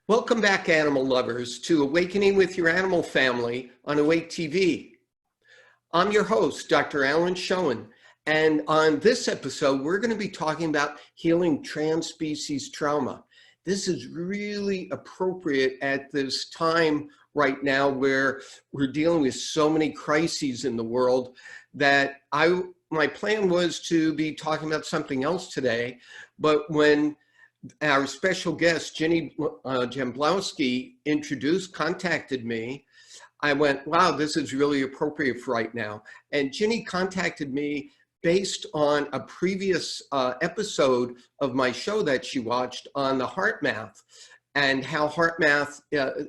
Welcome back, animal lovers, to Awakening with Your Animal Family on Awake TV. I'm your host, Dr. Alan Schoen, and on this episode, we're going to be talking about healing trans-species trauma. This is really appropriate at this time right now where we're dealing with so many crises in the world that my plan was to be talking about something else today, but when our special guest, Ginny Jablonski, contacted me, I went, wow, this is really appropriate for right now. And Ginny contacted me based on a previous episode of my show that she watched on the Heart Math and how Heart Math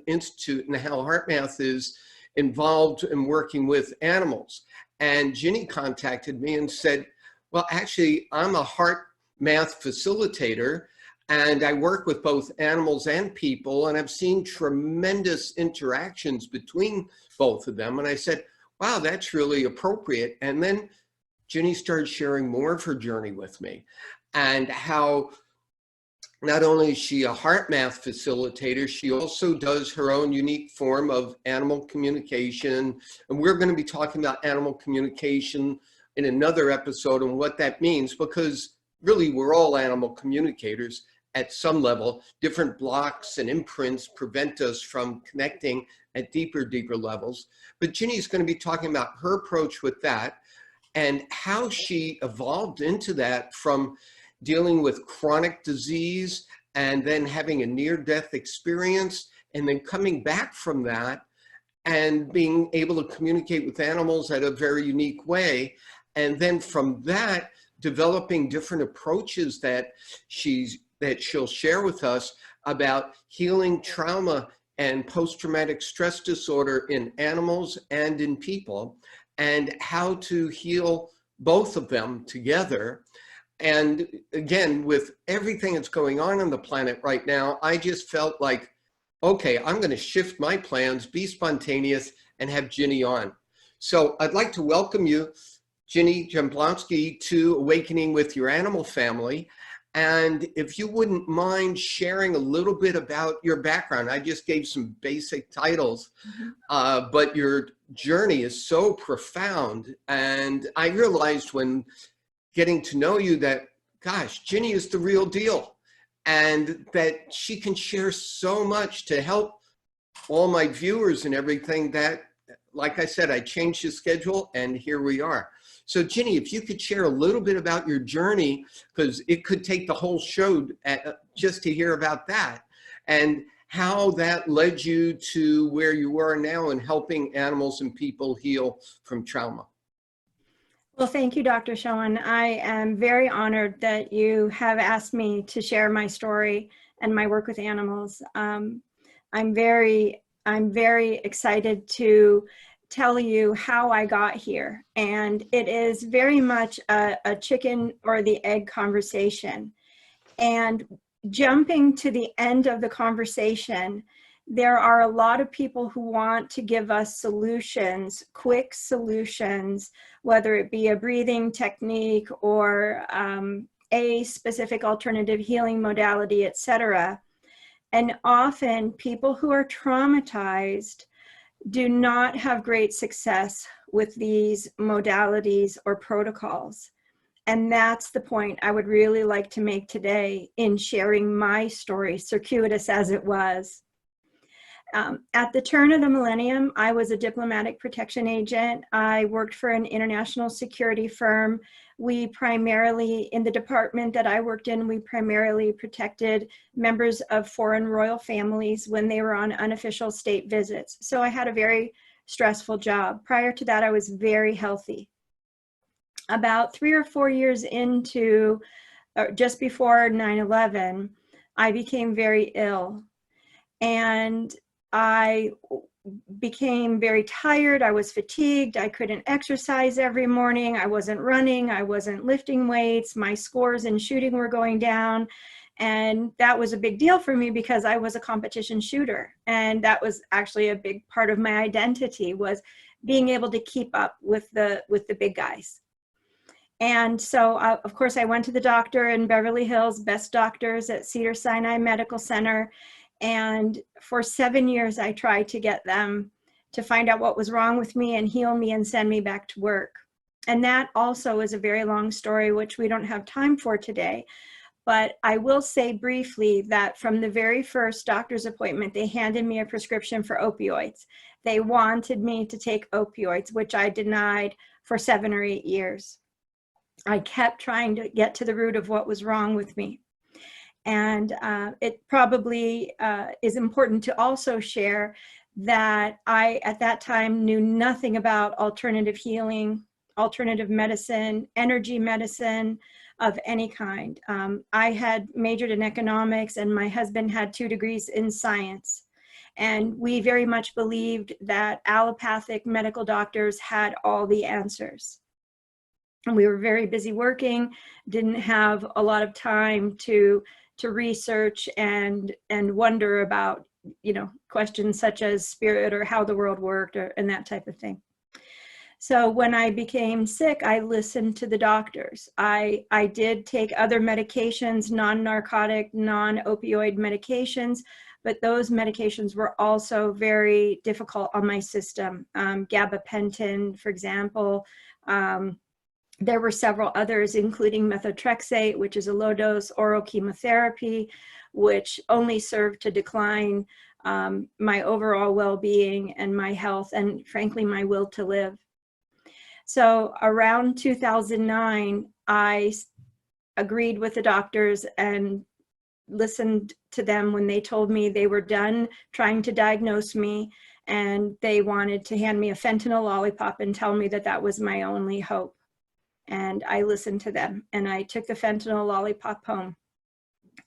Institute and how Heart Math is involved in working with animals. And Ginny contacted me and said, well, actually, I'm a Heart Math facilitator, and I work with both animals and people, and I've seen tremendous interactions between both of them. And I said, wow, that's really appropriate. And then Ginny started sharing more of her journey with me and how not only is she a Heart Math facilitator, she also does her own unique form of animal communication. And we're going to be talking about animal communication in another episode and what that means, because really we're all animal communicators at some level. Different blocks and imprints prevent us from connecting at deeper levels. But Ginny's going to be talking about her approach with that and how she evolved into that from dealing with chronic disease and then having a near-death experience and then coming back from that and being able to communicate with animals at a very unique way. And then from that, developing different approaches that she'll share with us about healing trauma and post-traumatic stress disorder in animals and in people, and how to heal both of them together. And again, with everything that's going on the planet right now, I just felt like, okay, I'm going to shift my plans, be spontaneous, and have Ginny on. So I'd like to welcome you, Ginny Jablonski, to Awakening with Your Animal Family. And if you wouldn't mind sharing a little bit about your background. I just gave some basic titles, but your journey is so profound. And I realized when getting to know you that, gosh, Ginny is the real deal, and that she can share so much to help all my viewers and everything that, like I said, I changed the schedule and here we are. So Ginny, if you could share a little bit about your journey, because it could take the whole show just to hear about that, and how that led you to where you are now in helping animals and people heal from trauma. Well, thank you, Dr. Schoen. I am very honored that you have asked me to share my story and my work with animals. I'm very excited to tell you how I got here. And it is very much a chicken or the egg conversation. And jumping to the end of the conversation, there are a lot of people who want to give us solutions, quick solutions, whether it be a breathing technique or a specific alternative healing modality, etc. And often people who are traumatized do not have great success with these modalities or protocols. And that's the point I would really like to make today in sharing my story, circuitous as it was. At the turn of the millennium, I was a diplomatic protection agent. I worked for an international security firm. We primarily, in the department that I worked in, we primarily protected members of foreign royal families when they were on unofficial state visits. So I had a very stressful job. Prior to that, I was very healthy. About 3 or 4 years into, just before 9/11, I became very ill. And I became very tired. I was fatigued. I couldn't exercise every morning. I wasn't running. I wasn't lifting weights. My scores in shooting were going down. And that was a big deal for me because I was a competition shooter. And that was actually a big part of my identity, was being able to keep up with the big guys. And so, of course, I went to the doctor in Beverly Hills, best doctors at Cedar-Sinai Medical Center. And for 7 years, I tried to get them to find out what was wrong with me and heal me and send me back to work. And that also is a very long story, which we don't have time for today. But I will say briefly that from the very first doctor's appointment, they handed me a prescription for opioids. They wanted me to take opioids, which I denied for 7 or 8 years. I kept trying to get to the root of what was wrong with me. And it probably is important to also share that I, at that time, knew nothing about alternative healing, alternative medicine, energy medicine of any kind. I had majored in economics, and my husband had 2 degrees in science. And we very much believed that allopathic medical doctors had all the answers. And we were very busy working, didn't have a lot of time to research and wonder about, you know, questions such as spirit or how the world worked and that type of thing. So when I became sick, I listened to the doctors. I did take other medications, non-narcotic, non-opioid medications, but those medications were also very difficult on my system. Gabapentin, for example. There were several others, including methotrexate, which is a low-dose oral chemotherapy, which only served to decline my overall well-being and my health, and frankly, my will to live. So around 2009, I agreed with the doctors and listened to them when they told me they were done trying to diagnose me, and they wanted to hand me a fentanyl lollipop and tell me that that was my only hope. And I listened to them, and I took the fentanyl lollipop home.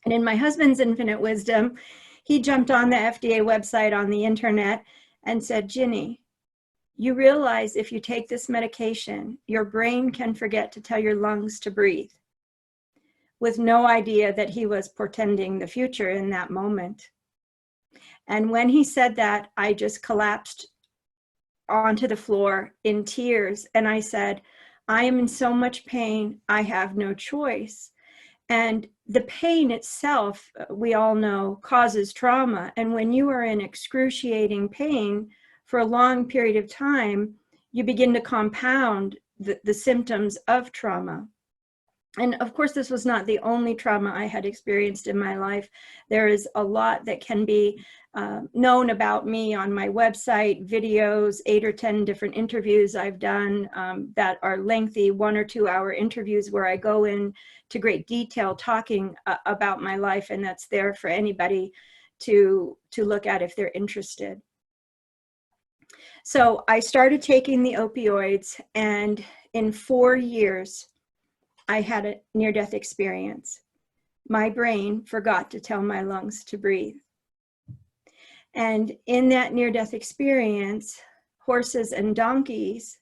And in my husband's infinite wisdom, he jumped on the FDA website on the internet and said, "Ginny, you realize if you take this medication, your brain can forget to tell your lungs to breathe," with no idea that he was portending the future in that moment. And when he said that, I just collapsed onto the floor in tears. And I said, "I am in so much pain, I have no choice." And the pain itself, we all know, causes trauma. And when you are in excruciating pain for a long period of time, you begin to compound the symptoms of trauma. And of course, this was not the only trauma I had experienced in my life. There is a lot that can be known about me on my website, videos, 8 or 10 different interviews I've done that are lengthy 1 or 2 hour interviews where I go into great detail talking about my life, and that's there for anybody to look at if they're interested. So I started taking the opioids, and in 4 years, I had a near-death experience. My brain forgot to tell my lungs to breathe. And in that near-death experience, horses and donkeys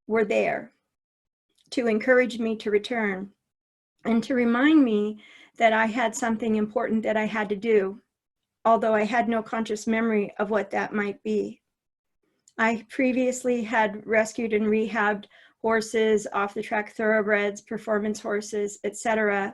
were there to encourage me to return and to remind me that I had something important that I had to do, although I had no conscious memory of what that might be. I previously had rescued and rehabbed horses, off-the-track thoroughbreds, performance horses, etc.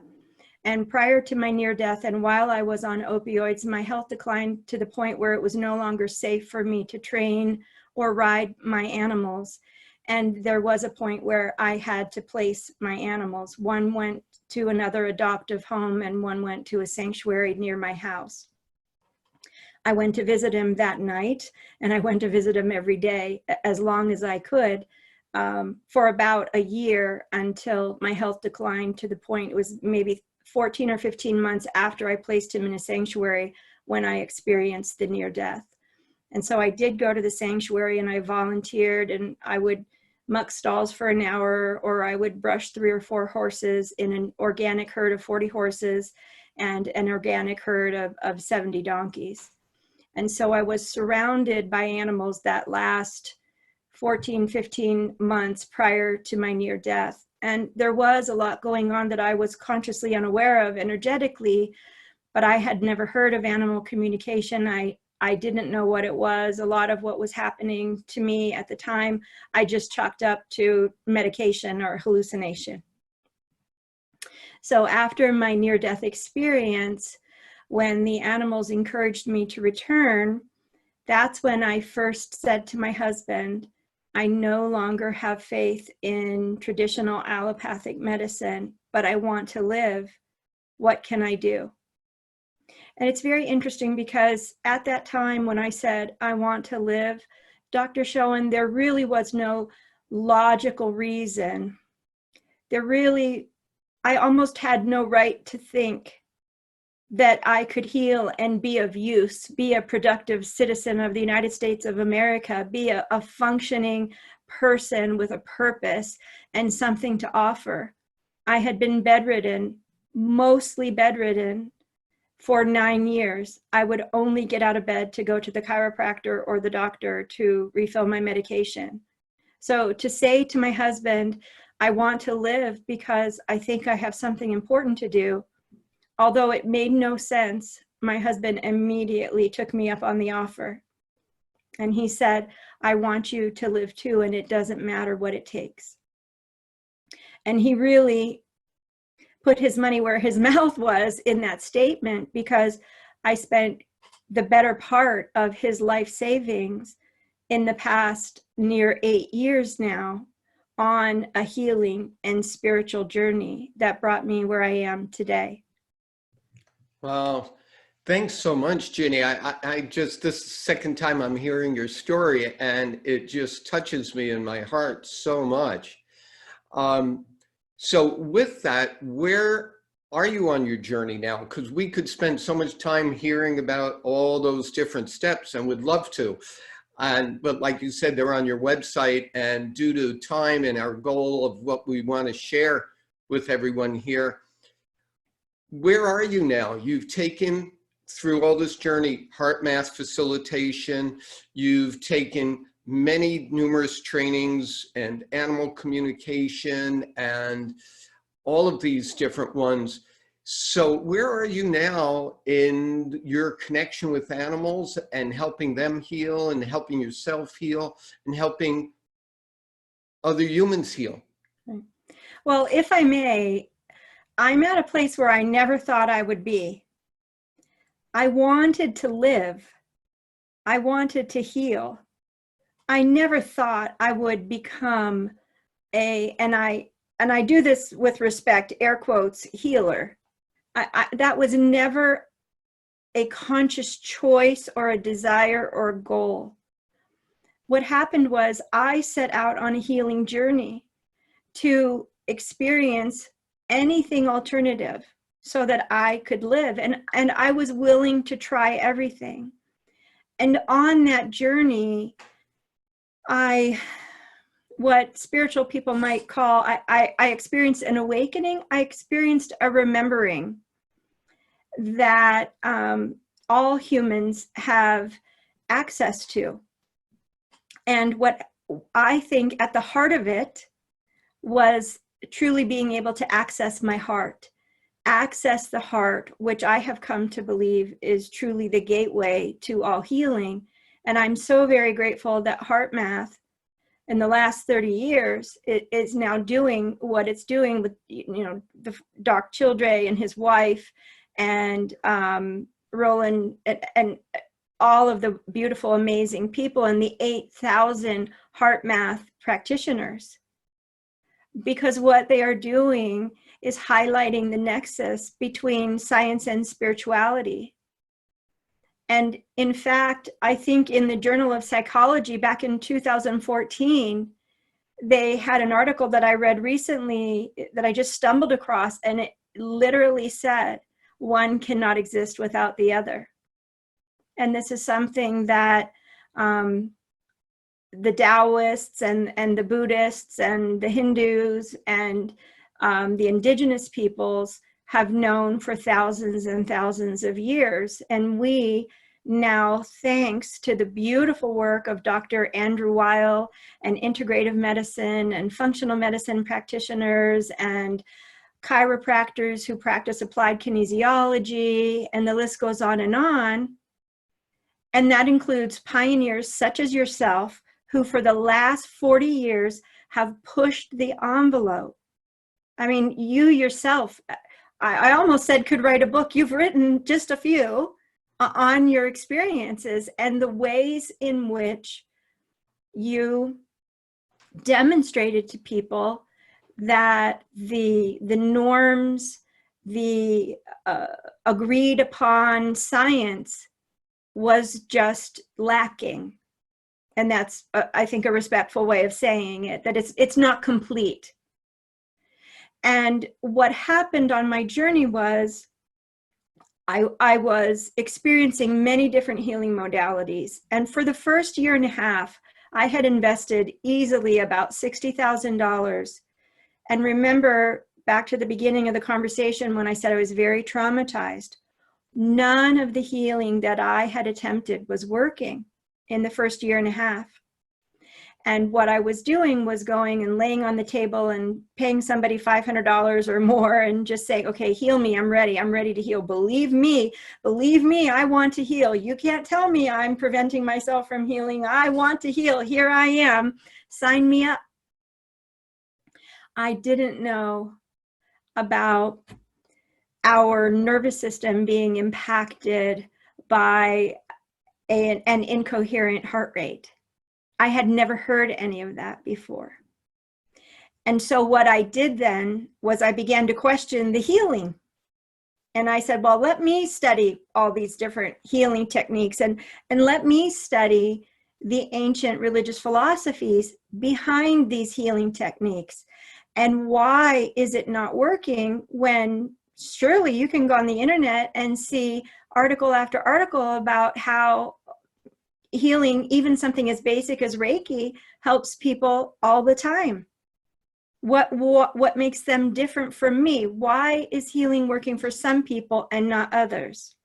And prior to my near death and while I was on opioids, my health declined to the point where it was no longer safe for me to train or ride my animals. And there was a point where I had to place my animals. One went to another adoptive home and one went to a sanctuary near my house. I went to visit him that night, and I went to visit him every day as long as I could. For about a year until my health declined to the point, it was maybe 14 or 15 months after I placed him in a sanctuary when I experienced the near death. And so I did go to the sanctuary and I volunteered, and I would muck stalls for an hour, or I would brush 3 or 4 horses in an organic herd of 40 horses and an organic herd of 70 donkeys. And so I was surrounded by animals that last 14, 15 months prior to my near death. And there was a lot going on that I was consciously unaware of energetically, but I had never heard of animal communication. I didn't know what it was. A lot of what was happening to me at the time, I just chalked up to medication or hallucination. So after my near-death experience, when the animals encouraged me to return, that's when I first said to my husband, I no longer have faith in traditional allopathic medicine, but I want to live. What can I do? And it's very interesting because at that time when I said, I want to live, Dr. Schoen, there really was no logical reason. I almost had no right to think that I could heal and be of use, be a productive citizen of the United States of America, be a functioning person with a purpose and something to offer. I had been bedridden, mostly bedridden, for 9 years. I would only get out of bed to go to the chiropractor or the doctor to refill my medication. So to say to my husband, I want to live because I think I have something important to do, although it made no sense, my husband immediately took me up on the offer. And he said, I want you to live too, and it doesn't matter what it takes. And he really put his money where his mouth was in that statement, because I spent the better part of his life savings in the past near 8 years now on a healing and spiritual journey that brought me where I am today. Wow. Thanks so much, Ginny. I just, this is the second time I'm hearing your story, and it just touches me in my heart so much. So with that, where are you on your journey now? Because we could spend so much time hearing about all those different steps and would love to. But like you said, they're on your website, and due to time and our goal of what we want to share with everyone here, where are you now? You've taken through all this journey, heart math facilitation, you've taken many numerous trainings and animal communication and all of these different ones. So where are you now in your connection with animals and helping them heal and helping yourself heal and helping other humans heal? Well, if I may, I'm at a place where I never thought I would be. I wanted to live. I wanted to heal. I never thought I would become and I do this with respect, air quotes, healer. That was never a conscious choice or a desire or a goal. What happened was I set out on a healing journey to experience anything alternative so that I could live. And I was willing to try everything. And on that journey, what spiritual people might call, I experienced an awakening. I experienced a remembering that all humans have access to. And what I think at the heart of it was truly being able to access my heart, access the heart, which I have come to believe is truly the gateway to all healing. And I'm so very grateful that heart math in the last 30 years, it is now doing what it's doing with, the Doc Childre and his wife and Roland and all of the beautiful, amazing people and the 8,000 heart math practitioners. Because what they are doing is highlighting the nexus between science and spirituality. And in fact, I think in the Journal of Psychology back in 2014, they had an article that I read recently that I just stumbled across, and it literally said, one cannot exist without the other. And this is something that the Taoists and the Buddhists and the Hindus and the indigenous peoples have known for thousands and thousands of years. And we now, thanks to the beautiful work of Dr. Andrew Weil and integrative medicine and functional medicine practitioners and chiropractors who practice applied kinesiology, and the list goes on. And that includes pioneers such as yourself, who for the last 40 years have pushed the envelope. I mean, you yourself, I almost said could write a book. You've written just a few on your experiences and the ways in which you demonstrated to people that the norms, the agreed upon science was just lacking. And that's, I think, a respectful way of saying it, that it's not complete. And what happened on my journey was I was experiencing many different healing modalities. And for the first year and a half, I had invested easily about $60,000. And remember, back to the beginning of the conversation when I said I was very traumatized, none of the healing that I had attempted was working in the first year and a half. And what I was doing was going and laying on the table and paying somebody $500 or more and just saying, okay, heal me, I'm ready to heal. Believe me, I want to heal. You can't tell me I'm preventing myself from healing. I want to heal, here I am, sign me up. I didn't know about our nervous system being impacted by an incoherent heart rate. I had never heard any of that before. And so what I did then was I began to question the healing. And I said, well, let me study all these different healing techniques and let me study the ancient religious philosophies behind these healing techniques. And why is it not working when surely you can go on the internet and see article after article about how healing, even something as basic as Reiki, helps people all the time. What makes them different from me? Why is healing working for some people and not others?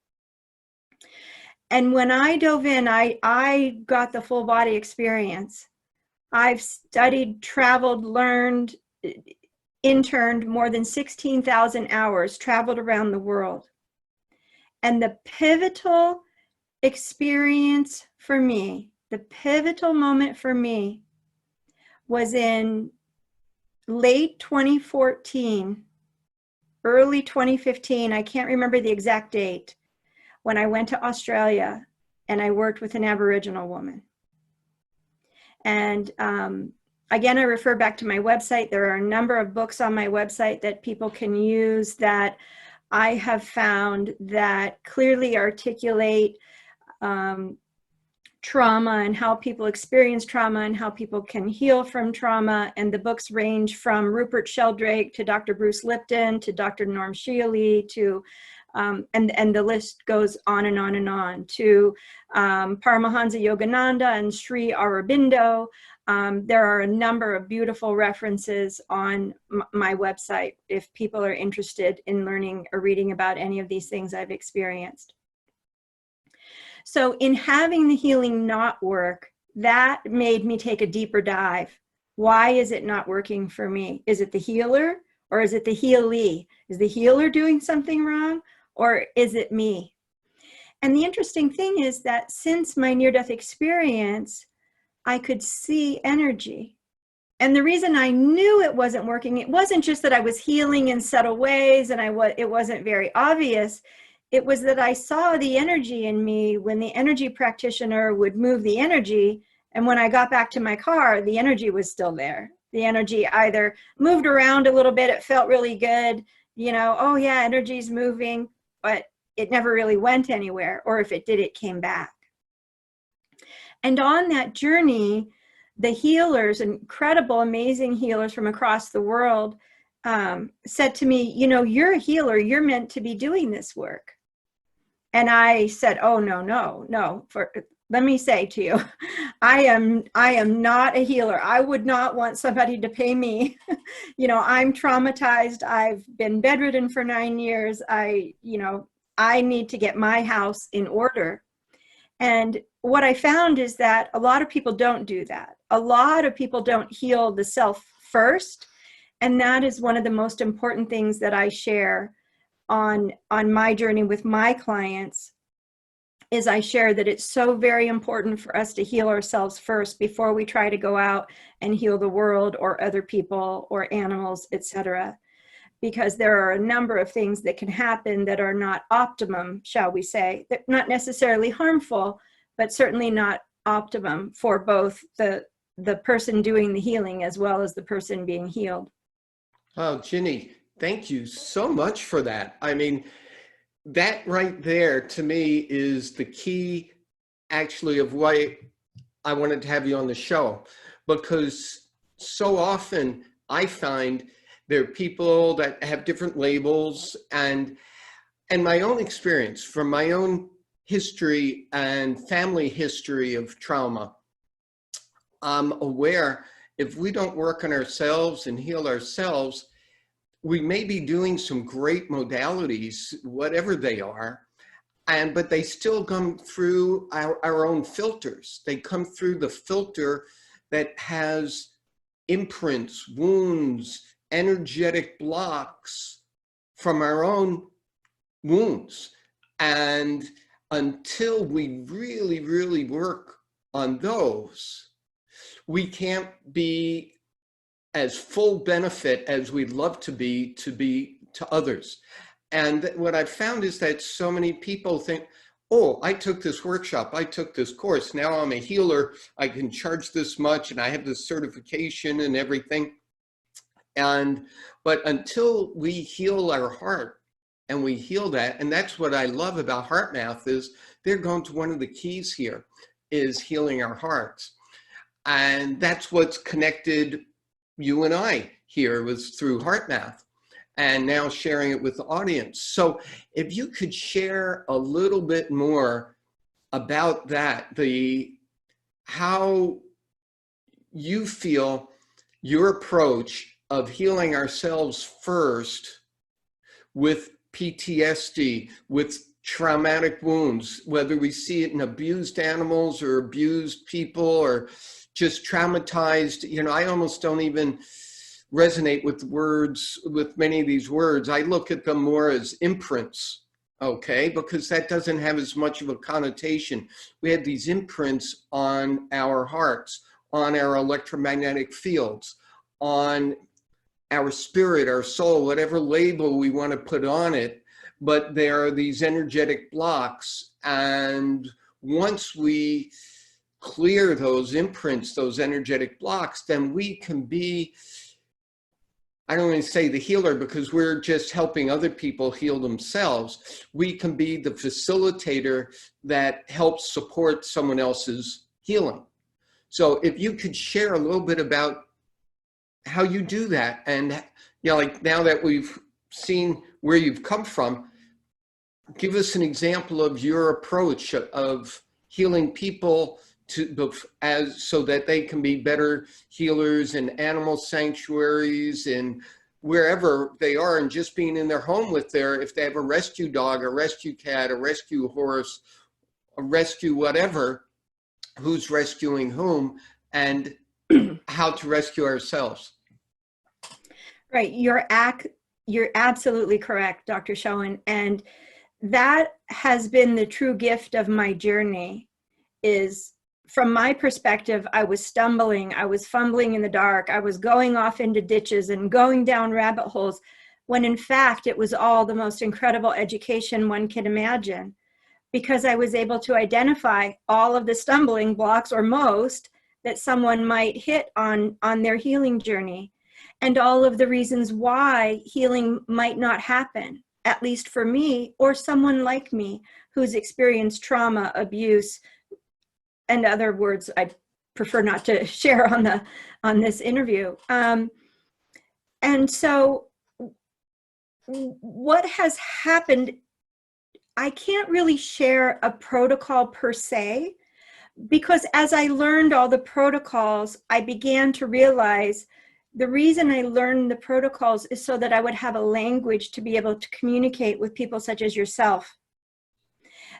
And when I dove in, I got the full body experience. I've studied, traveled, learned, interned more than 16,000 hours, traveled around the world. And the pivotal experience for me, the pivotal moment for me, was in late 2014, early 2015, I can't remember the exact date, when I went to Australia and I worked with an Aboriginal woman. And again, I refer back to my website. There are a number of books on my website that people can use that I have found that clearly articulate trauma and how people experience trauma and how people can heal from trauma. And the books range from Rupert Sheldrake to Dr. Bruce Lipton to Dr. Norm Shealy to, and the list goes on and on and on, to Paramahansa Yogananda and Sri Aurobindo. There are a number of beautiful references on my website if people are interested in learning or reading about any of these things I've experienced. So in having the healing not work, that made me take a deeper dive. Why is it not working for me? Is it the healer or is it the healee? Is the healer doing something wrong or is it me? And the interesting thing is that since my near-death experience, I could see energy. And the reason I knew it wasn't working, it wasn't just that I was healing in subtle ways and it wasn't very obvious. It was that I saw the energy in me when the energy practitioner would move the energy. And when I got back to my car, the energy was still there. The energy either moved around a little bit, it felt really good, you know, oh yeah, energy's moving, but it never really went anywhere. Or if it did, it came back. And on that journey, the healers, incredible, amazing healers from across the world, said to me, you know, you're a healer, you're meant to be doing this work. And I said, oh, no. Let me say to you, I am not a healer. I would not want somebody to pay me. You know, I'm traumatized. I've been bedridden for 9 years. I need to get my house in order. And what I found is that a lot of people don't do that. A lot of people don't heal the self first. And that is one of the most important things that I share on my journey with my clients, is I share that it's so very important for us to heal ourselves first before we try to go out and heal the world or other people or animals, etc. because there are a number of things that can happen that are not optimum, shall we say. They're not necessarily harmful, but certainly not optimum for both the person doing the healing as well as the person being healed. Oh, Ginny, thank you so much for that. I mean, that right there to me is the key actually of why I wanted to have you on the show, because so often I find there are people that have different labels, and my own experience from my own history and family history of trauma, I'm aware if we don't work on ourselves and heal ourselves, we may be doing some great modalities, whatever they are, but they still come through our own filters. They come through the filter that has imprints, wounds, energetic blocks from our own wounds. And until we really, really work on those, we can't be as full benefit as we'd love to be to others. And what I've found is that so many people think, oh, I took this workshop, I took this course, now I'm a healer, I can charge this much and I have this certification and everything. But until we heal our heart and we heal that, and that's what I love about HeartMath is they're going to one of the keys here is healing our hearts. And that's what's connected you and I here was through HeartMath, and now sharing it with the audience. So if you could share a little bit more about that, how you feel your approach of healing ourselves first with PTSD, with traumatic wounds, whether we see it in abused animals or abused people or just traumatized. You know, I almost don't even resonate with words, with many of these words. I look at them more as imprints, okay? Because that doesn't have as much of a connotation. We have these imprints on our hearts, on our electromagnetic fields, on our spirit, our soul, whatever label we want to put on it. But there are these energetic blocks. And once we clear those imprints, those energetic blocks, then we can be, I don't want to say the healer because we're just helping other people heal themselves. We can be the facilitator that helps support someone else's healing. So if you could share a little bit about how you do that, and you know, like now that we've seen where you've come from, give us an example of your approach of healing people so that they can be better healers in animal sanctuaries and wherever they are, and just being in their home with if they have a rescue dog, a rescue cat, a rescue horse, a rescue whatever, who's rescuing whom, and how to rescue ourselves. Right, you're absolutely correct, Dr. Schoen, and that has been the true gift of my journey. Is from my perspective, I was stumbling, I was fumbling in the dark, I was going off into ditches and going down rabbit holes, when in fact it was all the most incredible education one can imagine, because I was able to identify all of the stumbling blocks, or most, that someone might hit on their healing journey, and all of the reasons why healing might not happen, at least for me or someone like me who's experienced trauma, abuse, and other words I prefer not to share on this interview. And so what has happened, I can't really share a protocol per se, because as I learned all the protocols, I began to realize the reason I learned the protocols is so that I would have a language to be able to communicate with people such as yourself.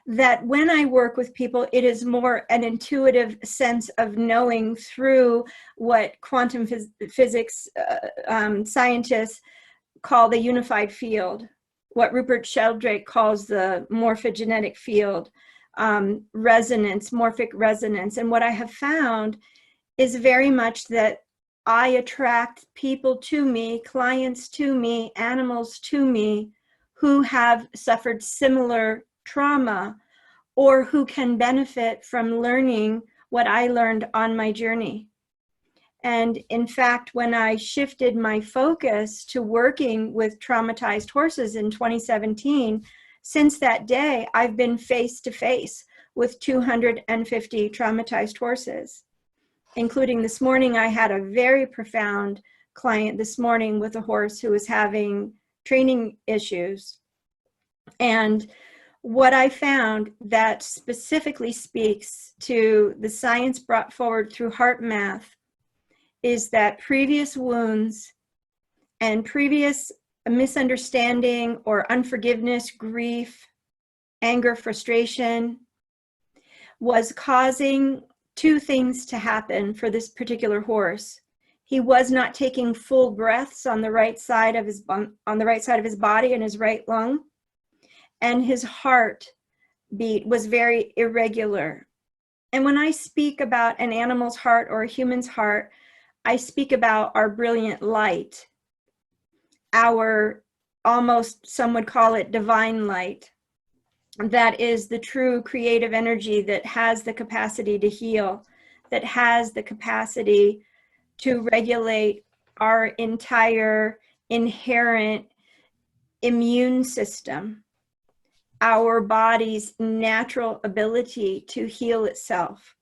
That when I work with people, it is more an intuitive sense of knowing through what quantum physics scientists call the unified field, what Rupert Sheldrake calls the morphogenetic field, resonance, morphic resonance. And what I have found is very much that I attract people to me, clients to me, animals to me who have suffered similar trauma or who can benefit from learning what I learned on my journey. And in fact, when I shifted my focus to working with traumatized horses in 2017, since that day, I've been face to face with 250 traumatized horses, including this morning. I had a very profound client this morning with a horse who was having training issues. And what I found that specifically speaks to the science brought forward through heart math is that previous wounds and previous misunderstanding or unforgiveness, grief, anger, frustration was causing two things to happen for this particular horse. He was not taking full breaths on the right side of his body in his right lung, and his heart beat was very irregular. And when I speak about an animal's heart or a human's heart, I speak about our brilliant light, our almost, some would call it divine light. That is the true creative energy that has the capacity to heal, that has the capacity to regulate our entire inherent immune system, our body's natural ability to heal itself,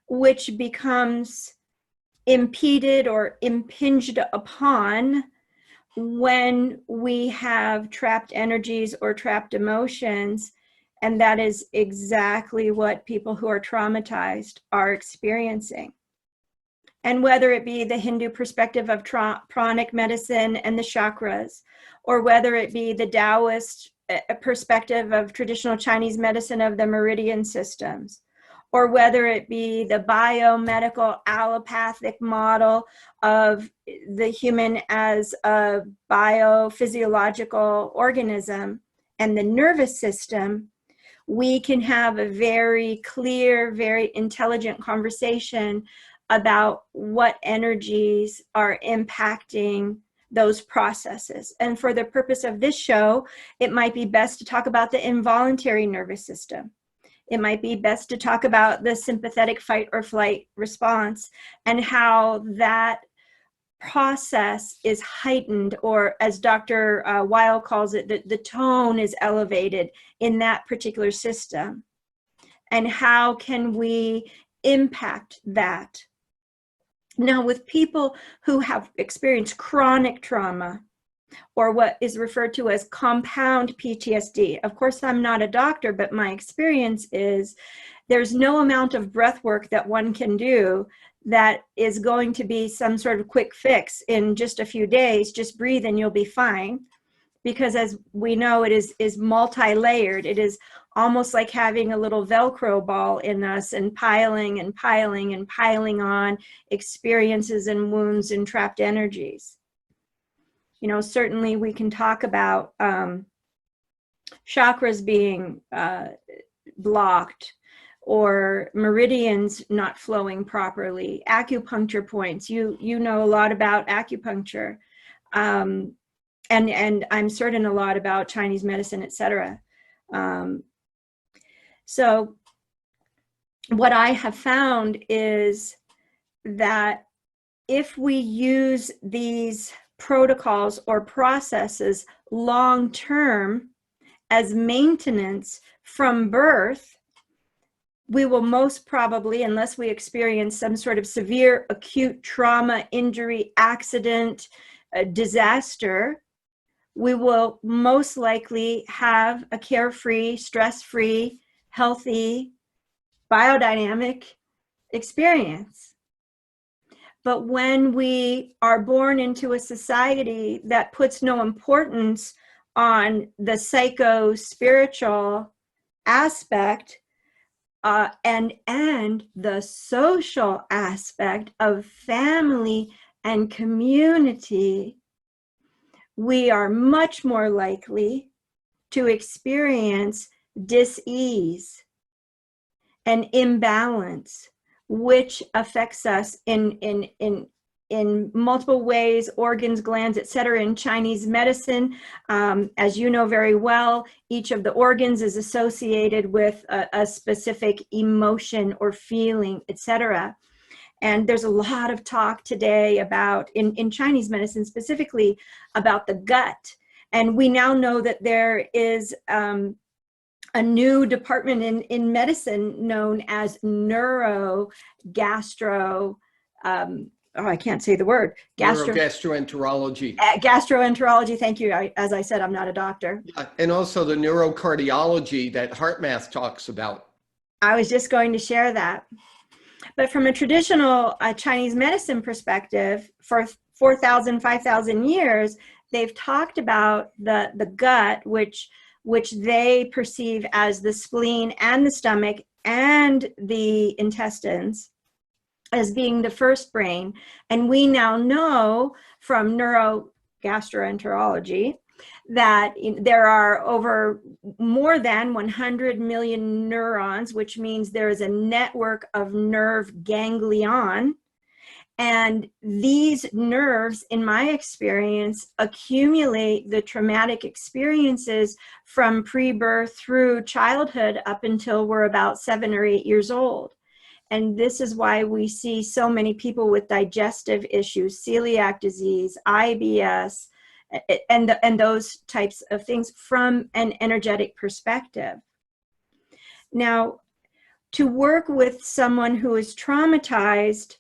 which becomes impeded or impinged upon when we have trapped energies or trapped emotions. And that is exactly what people who are traumatized are experiencing. And whether it be the Hindu perspective of pranic medicine and the chakras, or whether it be the Taoist perspective of traditional Chinese medicine of the meridian systems, or whether it be the biomedical allopathic model of the human as a biophysiological organism and the nervous system, we can have a very clear, very intelligent conversation about what energies are impacting those processes. And for the purpose of this show, it might be best to talk about the involuntary nervous system. It might be best to talk about the sympathetic fight or flight response and how that process is heightened, or as Dr. Weil calls it, the tone is elevated in that particular system. And how can we impact that? Now, with people who have experienced chronic trauma, or what is referred to as compound PTSD. Of course, I'm not a doctor, but my experience is there's no amount of breath work that one can do that is going to be some sort of quick fix in just a few days. Just breathe and you'll be fine. Because as we know, it is multi-layered. It is almost like having a little Velcro ball in us and piling and piling and piling on experiences and wounds and trapped energies. You know, certainly we can talk about chakras being blocked, or meridians not flowing properly, acupuncture points. You know a lot about acupuncture, and I'm certain a lot about Chinese medicine, etc. So what I have found is that if we use these protocols or processes long term as maintenance from birth, we will most probably, unless we experience some sort of severe acute trauma, injury, accident, disaster, we will most likely have a carefree, stress-free, healthy, biodynamic experience. But when we are born into a society that puts no importance on the psycho-spiritual aspect and the social aspect of family and community, we are much more likely to experience dis-ease and imbalance, which affects us in in multiple ways, organs, glands, etc. In Chinese medicine, as you know very well, each of the organs is associated with a specific emotion or feeling, etc. And there's a lot of talk today about, in Chinese medicine specifically, about the gut. And we now know that there is a new department in medicine known as neurogastro, I can't say the word. Neurogastroenterology. Gastroenterology, thank you. As I said, I'm not a doctor. And also the neurocardiology that HeartMath talks about. I was just going to share that. But from a traditional Chinese medicine perspective, for 4,000, 5,000 years, they've talked about the gut, which they perceive as the spleen and the stomach and the intestines, as being the first brain. And we now know from neurogastroenterology that there are over more than 100 million neurons, which means there is a network of nerve ganglion. And these nerves, in my experience, accumulate the traumatic experiences from pre-birth through childhood up until we're about 7 or 8 years old. And this is why we see so many people with digestive issues, celiac disease, IBS, and those types of things from an energetic perspective. Now, to work with someone who is traumatized,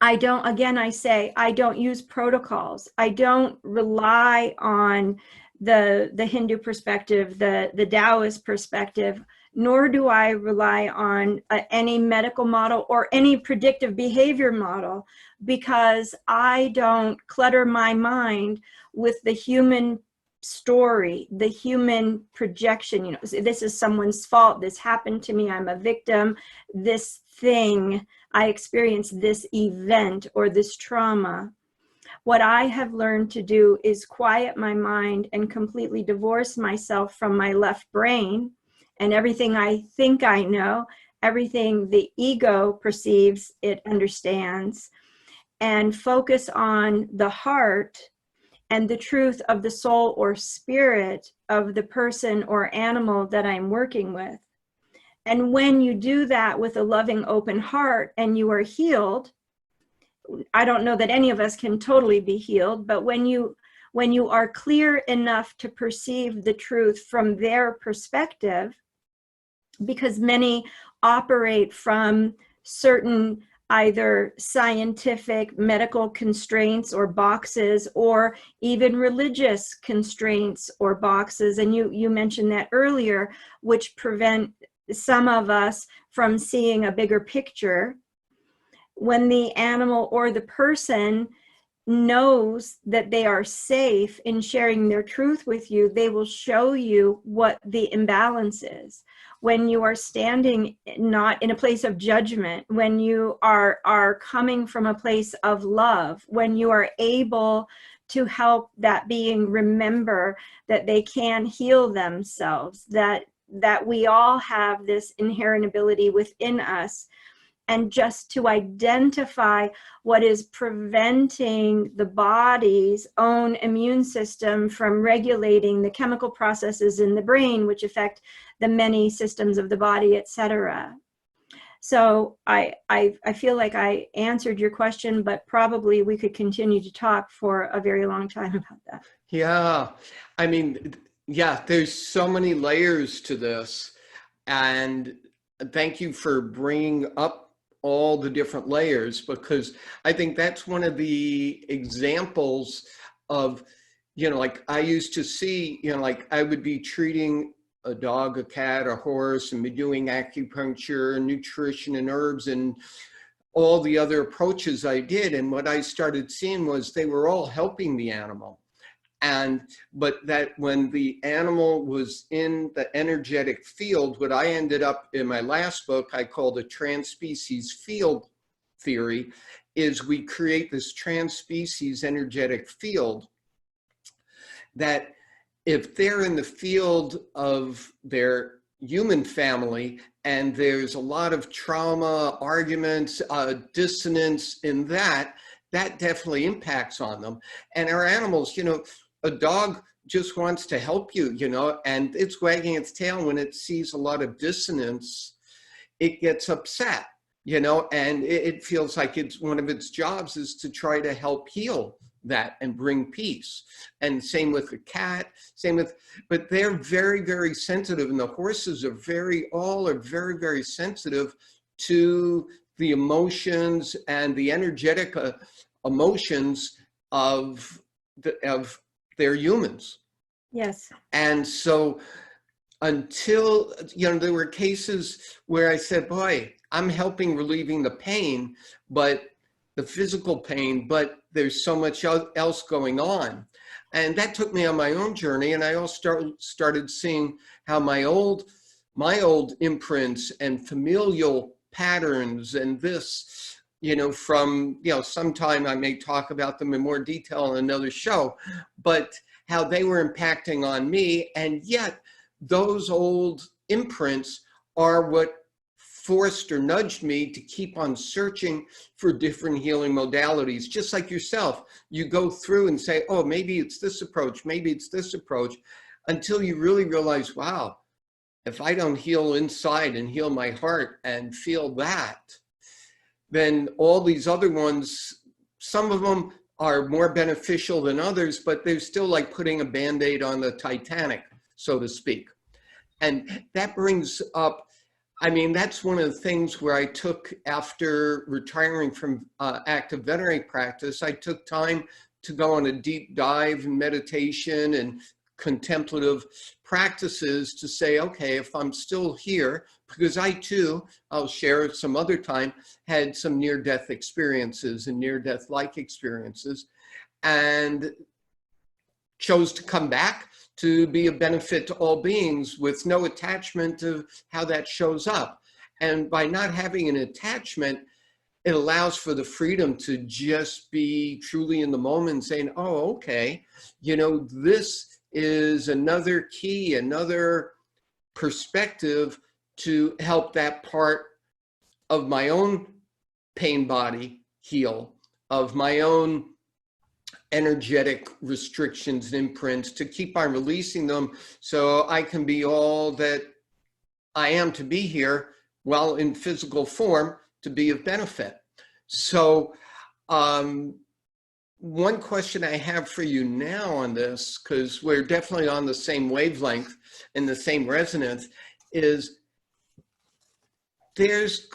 I don't use protocols. I don't rely on the Hindu perspective, the Taoist perspective, nor do I rely on any medical model or any predictive behavior model, because I don't clutter my mind with the human story, the human projection. You know, this is someone's fault. This happened to me. I'm a victim. This thing, I experienced this event or this trauma. What I have learned to do is quiet my mind and completely divorce myself from my left brain and everything I think I know, everything the ego perceives, it understands, and focus on the heart and the truth of the soul or spirit of the person or animal that I'm working with. And when you do that with a loving, open heart and you are healed, I don't know that any of us can totally be healed, but when you are clear enough to perceive the truth from their perspective, because many operate from certain either scientific, medical constraints or boxes, or even religious constraints or boxes, and you mentioned that earlier, which prevent some of us from seeing a bigger picture. When the animal or the person knows that they are safe in sharing their truth with you, they will show you what the imbalance is. When you are standing not in a place of judgment, when you are coming from a place of love, when you are able to help that being remember that they can heal themselves, that we all have this inherent ability within us, and just to identify what is preventing the body's own immune system from regulating the chemical processes in the brain, which affect the many systems of the body, etc. So I feel like I answered your question, but probably we could continue to talk for a very long time about that. Yeah, I mean, yeah, there's so many layers to this, and thank you for bringing up all the different layers, because I think that's one of the examples of, you know, like I used to see, you know, like I would be treating a dog, a cat, a horse, and be doing acupuncture and nutrition and herbs and all the other approaches I did. And what I started seeing was they were all helping the animal. But that when the animal was in the energetic field, what I ended up in my last book, I call the Transpecies field theory, is we create this transpecies energetic field that if they're in the field of their human family and there's a lot of trauma, arguments, dissonance in that, that definitely impacts on them. And our animals, a dog just wants to help you, and it's wagging its tail when it sees a lot of dissonance, it gets upset, and it feels like it's one of its jobs is to try to help heal that and bring peace. And same with the cat, but they're very, very sensitive, and the horses are all very, very sensitive to the emotions and the energetic emotions of their humans. Yes. And so until, there were cases where I said, boy, I'm helping relieving the pain, but the physical pain, but there's so much else going on. And that took me on my own journey. And I also started seeing how my old imprints and familial patterns and this, from, sometime I may talk about them in more detail in another show, but how they were impacting on me. And yet those old imprints are what forced or nudged me to keep on searching for different healing modalities. Just like yourself, you go through and say, oh, maybe it's this approach, maybe it's this approach, until you really realize, wow, if I don't heal inside and heal my heart and feel that, then all these other ones, some of them are more beneficial than others, but they're still like putting a Band-Aid on the Titanic, so to speak. And that brings up, that's one of the things where I took, after retiring from active veterinary practice, I took time to go on a deep dive in meditation and contemplative practices to say, okay, if I'm still here, because I too, I'll share it some other time, had some near-death experiences and near-death-like experiences, and chose to come back to be a benefit to all beings with no attachment to how that shows up. And by not having an attachment, it allows for the freedom to just be truly in the moment and saying, oh, okay, this is another key, another perspective to help that part of my own pain body heal, of my own energetic restrictions and imprints, to keep on releasing them so I can be all that I am to be here while in physical form to be of benefit. So one question I have for you now on this, because we're definitely on the same wavelength and the same resonance, is there's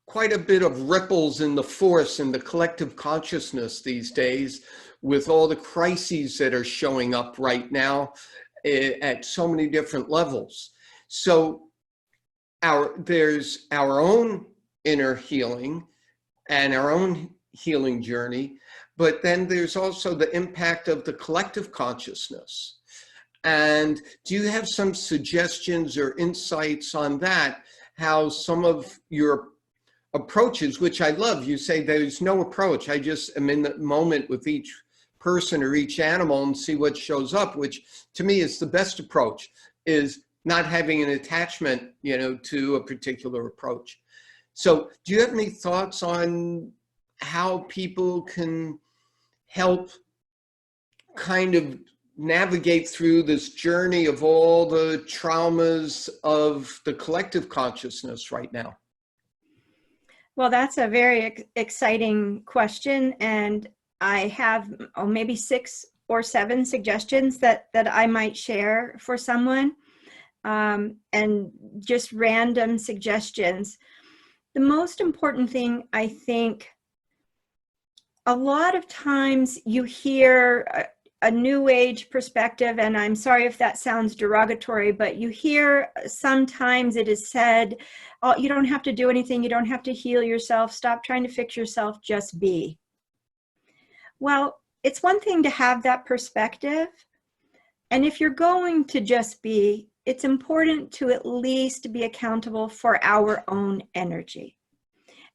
quite a bit of ripples in the force in the collective consciousness these days, with all the crises that are showing up right now at so many different levels. So there's our own inner healing and our own healing journey, but then there's also the impact of the collective consciousness. And do you have some suggestions or insights on that, how some of your approaches, which I love, you say there's no approach, I just am in the moment with each person or each animal and see what shows up, which to me is the best approach, is not having an attachment, to a particular approach. So do you have any thoughts on how people can help kind of navigate through this journey of all the traumas of the collective consciousness right now? Well, that's a very exciting question. And I have maybe 6 or 7 suggestions that I might share for someone, and just random suggestions. The most important thing, I think, a lot of times you hear a new age perspective, and I'm sorry if that sounds derogatory, but you hear sometimes it is said, oh, you don't have to do anything, you don't have to heal yourself, stop trying to fix yourself, just be. Well, it's one thing to have that perspective, and if you're going to just be, it's important to at least be accountable for our own energy.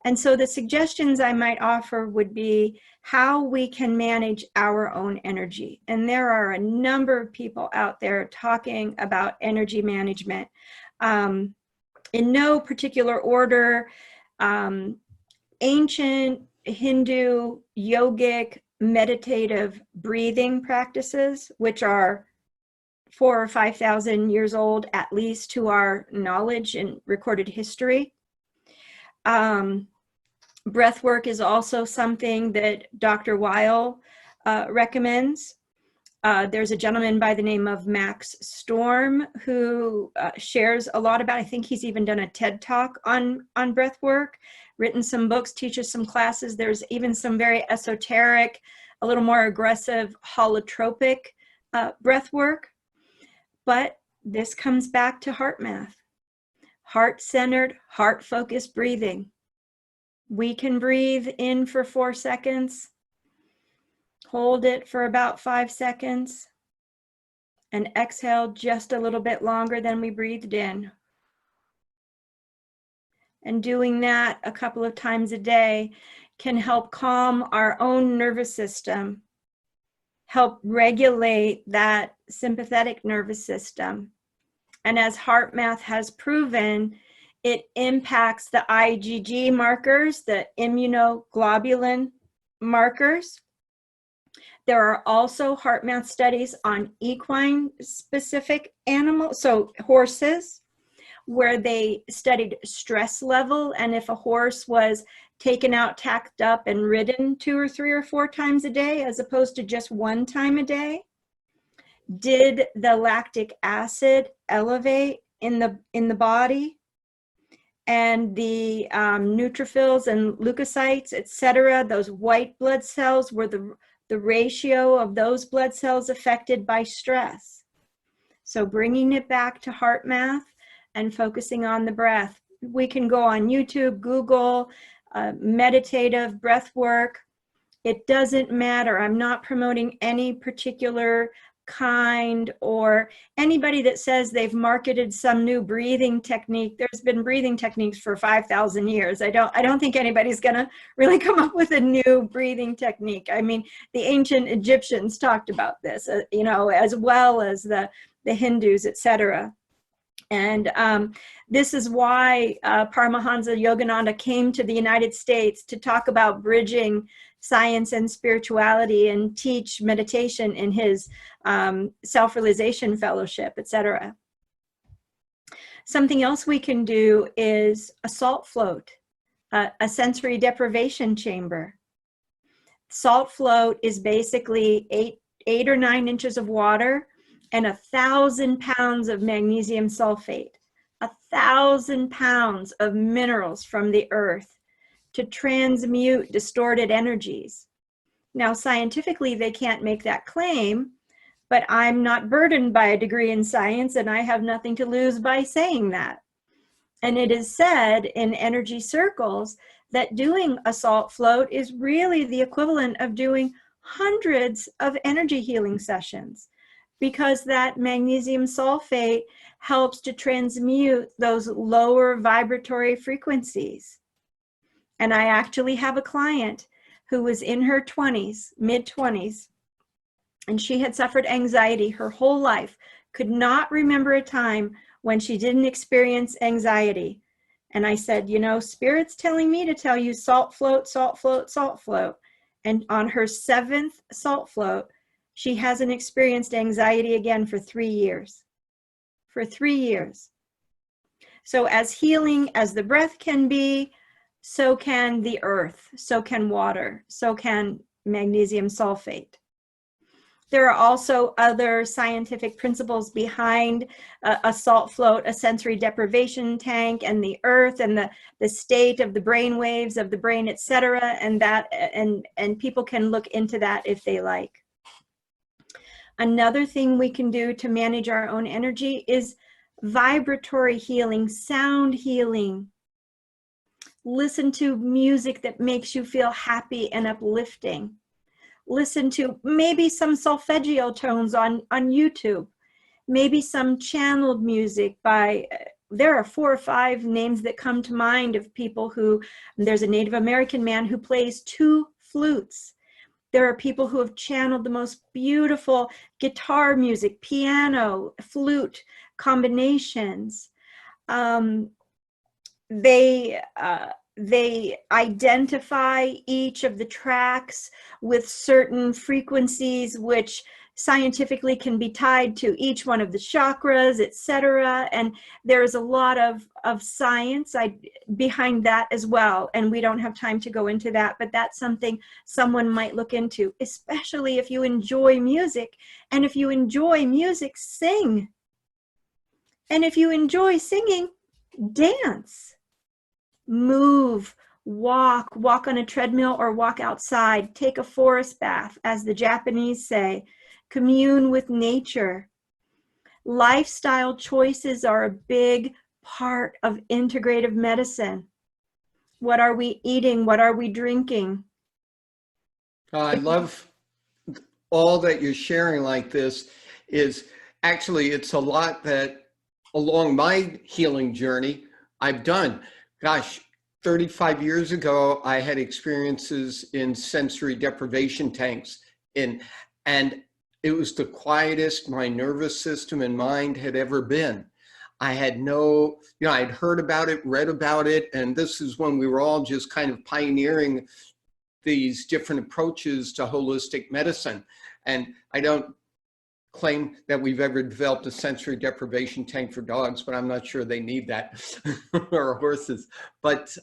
And so the suggestions I might offer would be how we can manage our own energy. And there are a number of people out there talking about energy management. In no particular order, ancient Hindu yogic meditative breathing practices, which are 4,000 or 5,000 years old, at least to our knowledge and recorded history. Breath work is also something that Dr. Weil recommends. There's a gentleman by the name of Max Storm who shares a lot about, I think he's even done a TED talk on breath work, written some books, teaches some classes. There's even some very esoteric, a little more aggressive holotropic breath work. But this comes back to heart math, heart-centered, heart-focused breathing. We can breathe in for 4 seconds, hold it for about 5 seconds, and exhale just a little bit longer than we breathed in. And doing that a couple of times a day can help calm our own nervous system, help regulate that sympathetic nervous system. And as heart math has proven, it impacts the IgG markers, the immunoglobulin markers. There are also heart math studies on equine specific animals, so horses, where they studied stress level, and if a horse was taken out, tacked up, and ridden 2 or 3 or 4 times a day, as opposed to just 1 time a day, did the lactic acid elevate in the body, and the neutrophils and leukocytes, etc., those white blood cells, were the ratio of those blood cells affected by stress. So bringing it back to heart math and focusing on the breath. We can go on YouTube, Google, meditative breath work. It doesn't matter. I'm not promoting any particular kind or anybody that says they've marketed some new breathing technique. There's been breathing techniques for 5,000 years. I don't think anybody's going to really come up with a new breathing technique. I mean, the ancient Egyptians talked about this, as well as the Hindus, etc. And this is why Paramahansa Yogananda came to the United States to talk about bridging science and spirituality and teach meditation in his self-realization fellowship, etc. Something else we can do is a salt float, a sensory deprivation chamber. Salt float is basically 8 or 9 inches of water and 1,000 pounds of magnesium sulfate, 1,000 pounds of minerals from the earth to transmute distorted energies. Now, scientifically, they can't make that claim, but I'm not burdened by a degree in science, and I have nothing to lose by saying that. And it is said in energy circles that doing a salt float is really the equivalent of doing hundreds of energy healing sessions, because that magnesium sulfate helps to transmute those lower vibratory frequencies. And I actually have a client who was in her 20s, mid-20s, and she had suffered anxiety her whole life, could not remember a time when she didn't experience anxiety. And I said, Spirit's telling me to tell you salt float, salt float, salt float. And on her 7th salt float, she hasn't experienced anxiety again for 3 years. For 3 years. So as healing as the breath can be, so can the earth, so can water, so can magnesium sulfate. There are also other scientific principles behind a salt float, a sensory deprivation tank, and the earth, and the state of the brain waves of the brain, etc. And people can look into that if they like. Another thing we can do to manage our own energy is vibratory healing, sound healing. Listen to music that makes you feel happy and uplifting. Listen to maybe some solfeggio tones on YouTube, maybe some channeled music by, there are 4 or 5 names that come to mind of people who, there's a Native American man who plays 2 flutes. There are people who have channeled the most beautiful guitar music, piano, flute they identify each of the tracks with certain frequencies, which scientifically can be tied to each one of the chakras, etc. And there's a lot of science behind that as well. And we don't have time to go into that, but that's something someone might look into, especially if you enjoy music. And if you enjoy music, sing. And if you enjoy singing, dance, move, walk on a treadmill or walk outside, take a forest bath, as the Japanese say, commune with nature. Lifestyle choices are a big part of integrative medicine. What are we eating? What are we drinking? I love all that you're sharing like this. Is actually, it's a lot that along my healing journey I've done. Gosh, 35 years ago, I had experiences in sensory deprivation tanks and it was the quietest my nervous system and mind had ever been. I had no, I'd heard about it, read about it, and this is when we were all just kind of pioneering these different approaches to holistic medicine. And I don't claim that we've ever developed a sensory deprivation tank for dogs, but I'm not sure they need that, or horses. But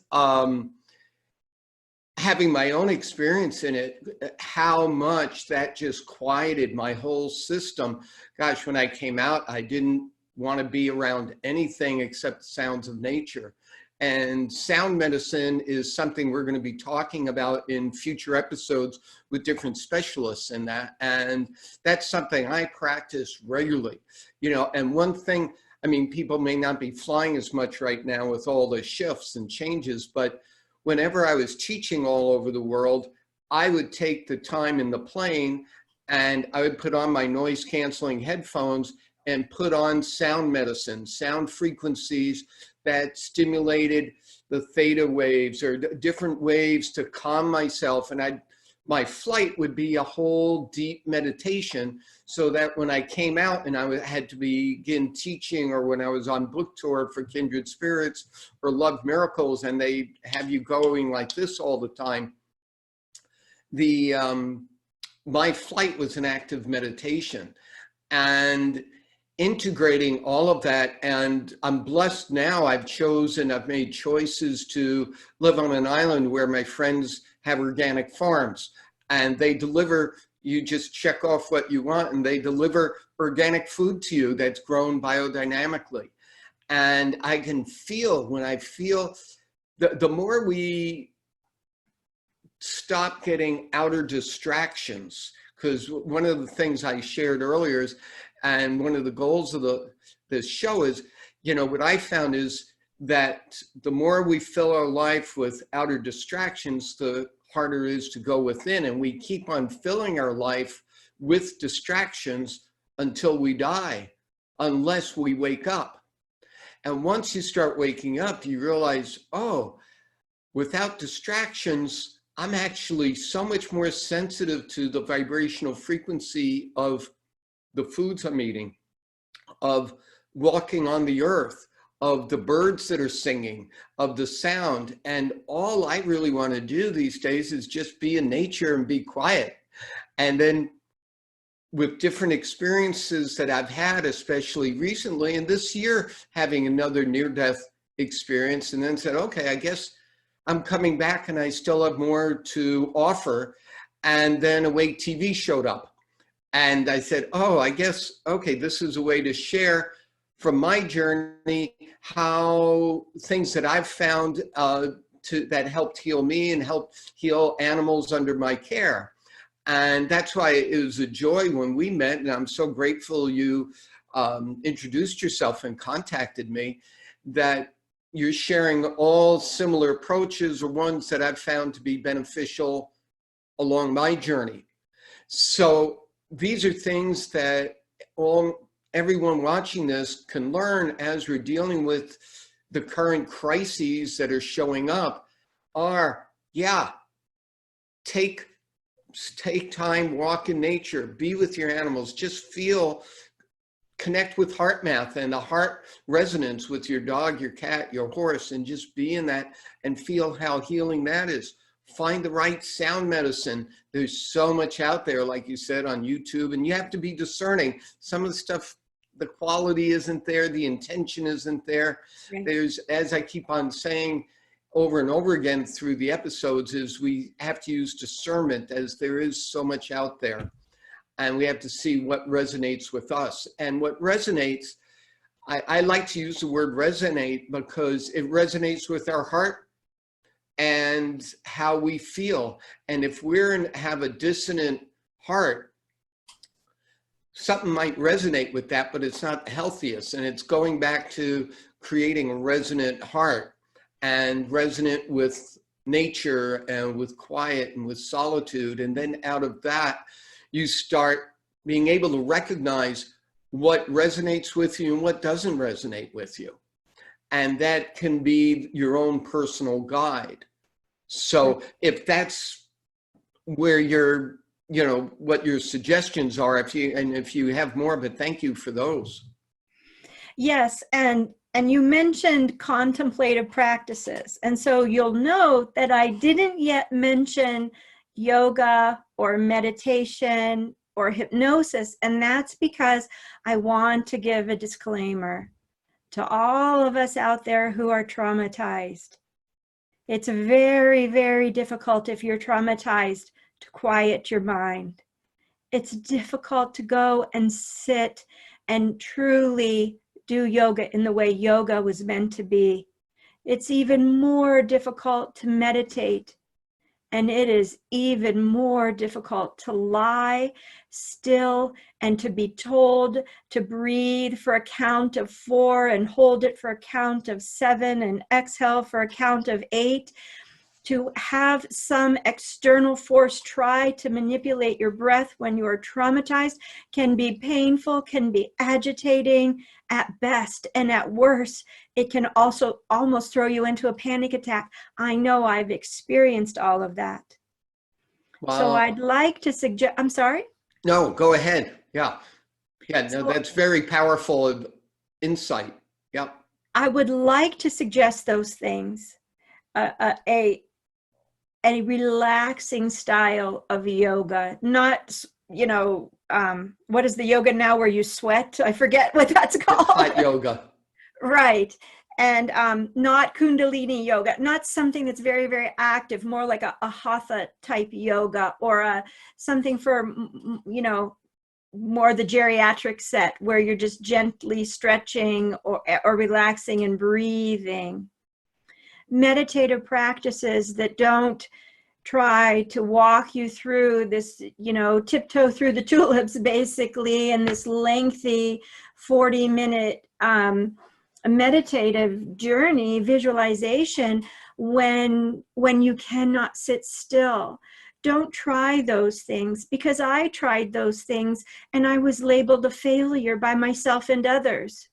having my own experience in it, how much that just quieted my whole system. Gosh, when I came out, I didn't want to be around anything except the sounds of nature. And sound medicine is something we're going to be talking about in future episodes with different specialists in that. And that's something I practice regularly, and one thing, I mean, people may not be flying as much right now with all the shifts and changes, but whenever I was teaching all over the world, I would take the time in the plane and I would put on my noise canceling headphones and put on sound medicine, sound frequencies that stimulated the theta waves or different waves to calm myself. And my flight would be a whole deep meditation, so that when I came out and I had to begin teaching, or when I was on book tour for Kindred Spirits or Love Miracles, and they have you going like this all the time, my flight was an active meditation. And integrating all of that, and I'm blessed now. I've made choices to live on an island where my friends have organic farms, and they deliver, you just check off what you want and they deliver organic food to you that's grown biodynamically. And I can feel, when I feel, the more we stop getting outer distractions, because one of the things I shared earlier is, and one of the goals of this show is, what I found is that the more we fill our life with outer distractions, the harder it is to go within. And we keep on filling our life with distractions until we die, unless we wake up. And once you start waking up, you realize, oh, without distractions, I'm actually so much more sensitive to the vibrational frequency of the foods I'm eating, of walking on the earth, of the birds that are singing, of the sound. And all I really want to do these days is just be in nature and be quiet. And then with different experiences that I've had, especially recently, and this year, having another near-death experience, and then said, okay, I guess I'm coming back and I still have more to offer. And then Awake TV showed up. And I said, oh, I guess, okay, this is a way to share from my journey how things that I've found that helped heal me and helped heal animals under my care. And that's why it was a joy when we met. And I'm so grateful you introduced yourself and contacted me, that you're sharing all similar approaches, or ones that I've found to be beneficial along my journey. So these are things that everyone watching this can learn as we're dealing with the current crises that are showing up. Take time, walk in nature, be with your animals, just feel connect with heart math and the heart resonance with your dog, your cat, your horse, and just be in that and feel how healing that is. Find the right sound medicine. There's so much out there, like you said, on YouTube, and you have to be discerning. Some of the stuff, the quality isn't there, the intention isn't there. Right. There's, as I keep on saying over and over again through the episodes, is we have to use discernment, as there is so much out there. And we have to see what resonates with us. And what resonates, I like to use the word resonate because it resonates with our heart and how we feel. And if have a dissonant heart, something might resonate with that, but it's not the healthiest. And it's going back to creating a resonant heart and resonant with nature and with quiet and with solitude. And then out of that, you start being able to recognize what resonates with you and what doesn't resonate with you. And that can be your own personal guide. So if that's where what your suggestions are, if you have more, but thank you for those. Yes, and you mentioned contemplative practices. And so you'll note that I didn't yet mention yoga or meditation or hypnosis. And that's because I want to give a disclaimer to all of us out there who are traumatized. It's very, very difficult if you're traumatized to quiet your mind. It's difficult to go and sit and truly do yoga in the way yoga was meant to be. It's even more difficult to meditate. And it is even more difficult to lie still and to be told to breathe for a count of 4 and hold it for a count of 7 and exhale for a count of 8. To have some external force try to manipulate your breath when you are traumatized can be painful, can be agitating at best, and at worst, it can also almost throw you into a panic attack. I know I've experienced all of that. Wow. So I'd like to suggest, I'm sorry? No, go ahead. Yeah. Yeah, no, that's very powerful insight. Yeah. I would like to suggest those things. A relaxing style of yoga, not, what is the yoga now where you sweat? I forget what that's called. Hot yoga. Right. And not Kundalini yoga, not something that's very, very active, more like a hatha type yoga, or something for, more the geriatric set where you're just gently stretching or relaxing and breathing. Meditative practices that don't try to walk you through this, tiptoe through the tulips, basically, in this lengthy 40-minute meditative journey, visualization, when you cannot sit still. Don't try those things, because I tried those things and I was labeled a failure by myself and others.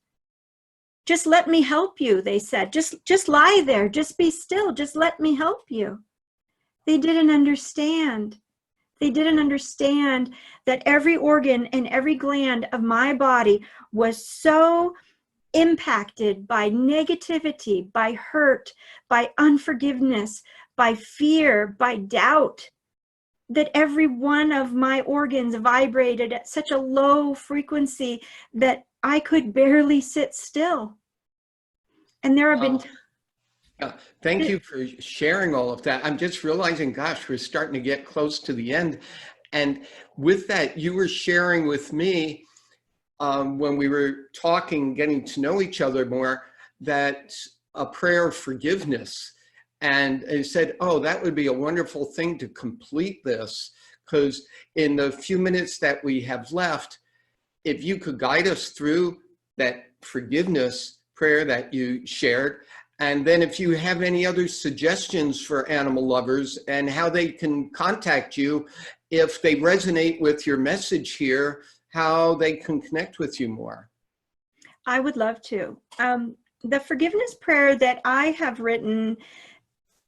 Just let me help you, they said. Just lie there. Just be still. Just let me help you. They didn't understand. They didn't understand that every organ and every gland of my body was so impacted by negativity, by hurt, by unforgiveness, by fear, by doubt, that every one of my organs vibrated at such a low frequency that I could barely sit still. And there have been... Yeah, thank you for sharing all of that. I'm just realizing, gosh, we're starting to get close to the end. And with that, you were sharing with me when we were talking, getting to know each other more, that a prayer of forgiveness. And I said, oh, that would be a wonderful thing to complete this, because in the few minutes that we have left, if you could guide us through that forgiveness prayer that you shared, and then if you have any other suggestions for animal lovers and how they can contact you, if they resonate with your message here, how they can connect with you more. I would love to. The forgiveness prayer that I have written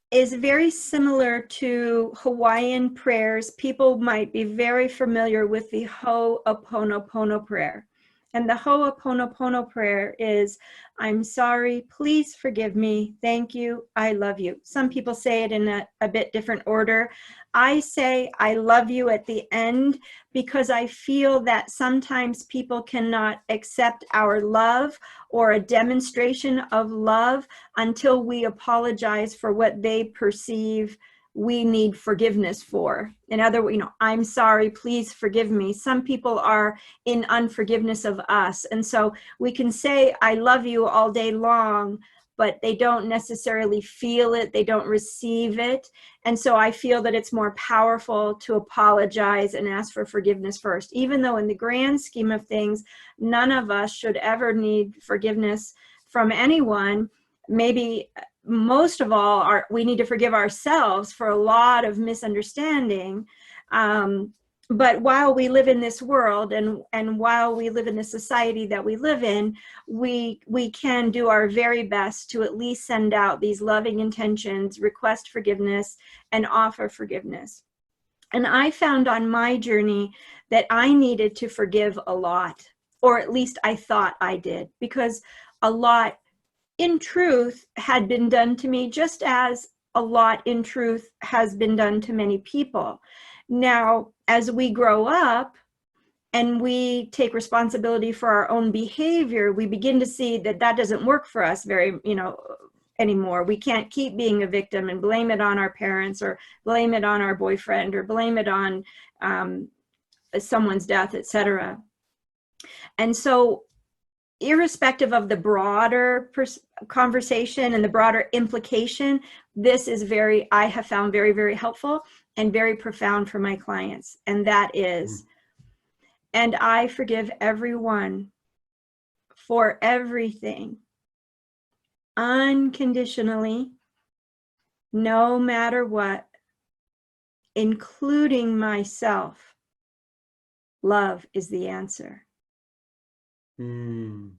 is very similar to Hawaiian prayers. People might be very familiar with the Ho'oponopono prayer. And the Ho'oponopono prayer is, I'm sorry, please forgive me, thank you, I love you. Some people say it in a bit different order. I say I love you at the end because I feel that sometimes people cannot accept our love or a demonstration of love until we apologize for what they perceive we need forgiveness for. In other words, I'm sorry, please forgive me. Some people are in unforgiveness of us. And so we can say, I love you all day long, but they don't necessarily feel it. They don't receive it. And so I feel that it's more powerful to apologize and ask for forgiveness first, even though in the grand scheme of things, none of us should ever need forgiveness from anyone. Maybe most of all, we need to forgive ourselves for a lot of misunderstanding. But while we live in this world and while we live in the society that we live in, we can do our very best to at least send out these loving intentions, request forgiveness, and offer forgiveness. And I found on my journey that I needed to forgive a lot, or at least I thought I did, because a lot in truth had been done to me, just as a lot in truth has been done to many people. Now, as we grow up and we take responsibility for our own behavior, we begin to see that that doesn't work for us anymore. We can't keep being a victim and blame it on our parents or blame it on our boyfriend or blame it on someone's death, etc. And so irrespective of the broader conversation and the broader implication, this is I have found very, very helpful and very profound for my clients. And that is, and I forgive everyone for everything, unconditionally, no matter what, including myself. Love is the answer. And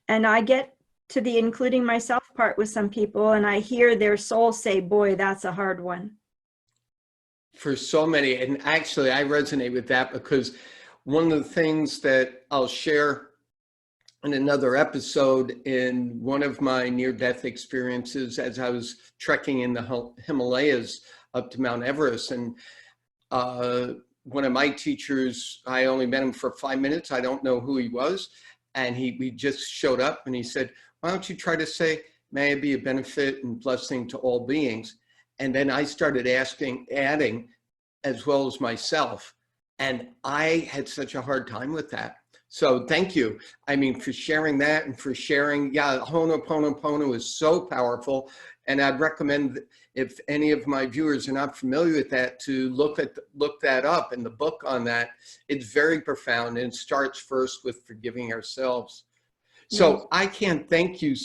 I get to the including myself part with some people, and I hear their soul say, boy, that's a hard one. For so many, and actually I resonate with that, because one of the things that I'll share in another episode, in one of my near-death experiences as I was trekking in the Himalayas up to Mount Everest, and one of my teachers, I only met him for 5 minutes, I don't know who he was, and we just showed up and he said, why don't you try to say, may I be a benefit and blessing to all beings? And then I started adding, as well as myself. And I had such a hard time with that. So thank you. I mean, for sharing that and for sharing, Ho'oponopono is so powerful. And I'd recommend, if any of my viewers are not familiar with that, to look that up. And the book on that, it's very profound, and it starts first with forgiving ourselves. So I can't thank you.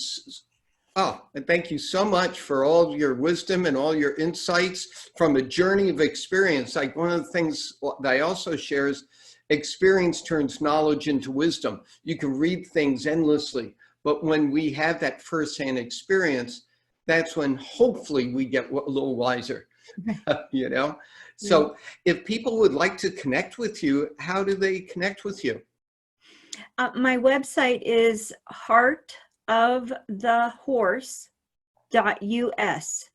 And thank you so much for all your wisdom and all your insights from a journey of experience. Like, one of the things that I also share is experience turns knowledge into wisdom. You can read things endlessly, but when we have that firsthand experience, that's when hopefully we get a little wiser, So if people would like to connect with you, how do they connect with you? My website is heartofthehorse.us,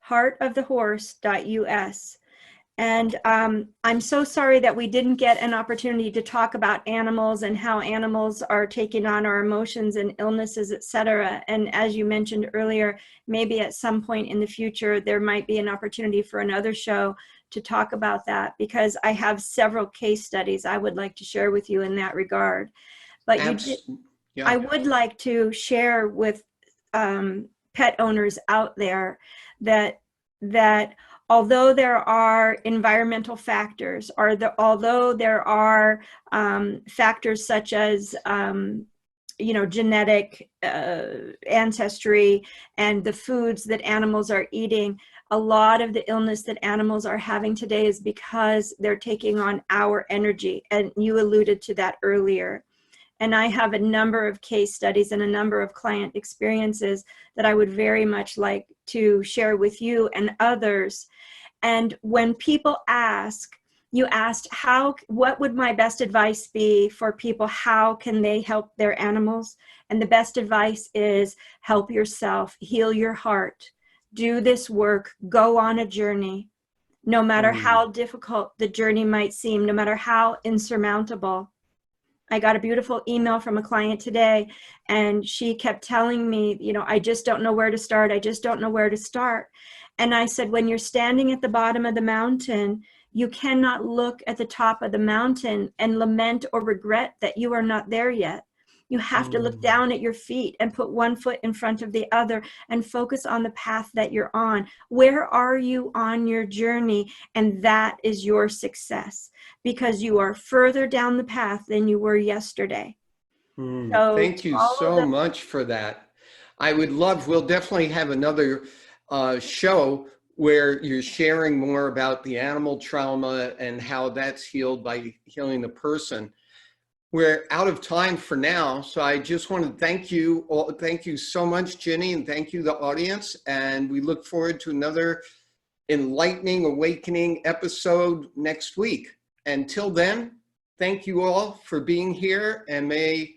heartofthehorse.us. And I'm so sorry that we didn't get an opportunity to talk about animals and how animals are taking on our emotions and illnesses, etc. And as you mentioned earlier, maybe at some point in the future, there might be an opportunity for another show to talk about that, because I have several case studies I would like to share with you in that regard. But I would like to share with pet owners out there that although there are environmental factors, although there are factors such as genetic ancestry and the foods that animals are eating, a lot of the illness that animals are having today is because they're taking on our energy. And you alluded to that earlier. And I have a number of case studies and a number of client experiences that I would very much like to share with you and others. And when people ask, You asked what would my best advice be for people? How can they help their animals? And the best advice is help yourself, heal your heart, do this work, go on a journey. No matter how difficult the journey might seem, no matter how insurmountable. I got a beautiful email from a client today, and she kept telling me, you know, I just don't know where to start. I just don't know where to start. And I said, when you're standing at the bottom of the mountain, you cannot look at the top of the mountain and lament or regret that you are not there yet. You have to look down at your feet and put one foot in front of the other and focus on the path that you're on. Where are you on your journey? And that is your success, because you are further down the path than you were yesterday. So Thank you so much for that. I would love, we'll definitely have another show where you're sharing more about the animal trauma and how that's healed by healing the person. We're out of time for now, so I just want to thank you all. Thank you so much, Ginny, and thank you, the audience. And we look forward to another enlightening, awakening episode next week. Until then, thank you all for being here, and may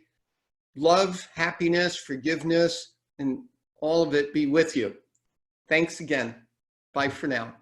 love, happiness, forgiveness, and all of it be with you. Thanks again. Bye for now.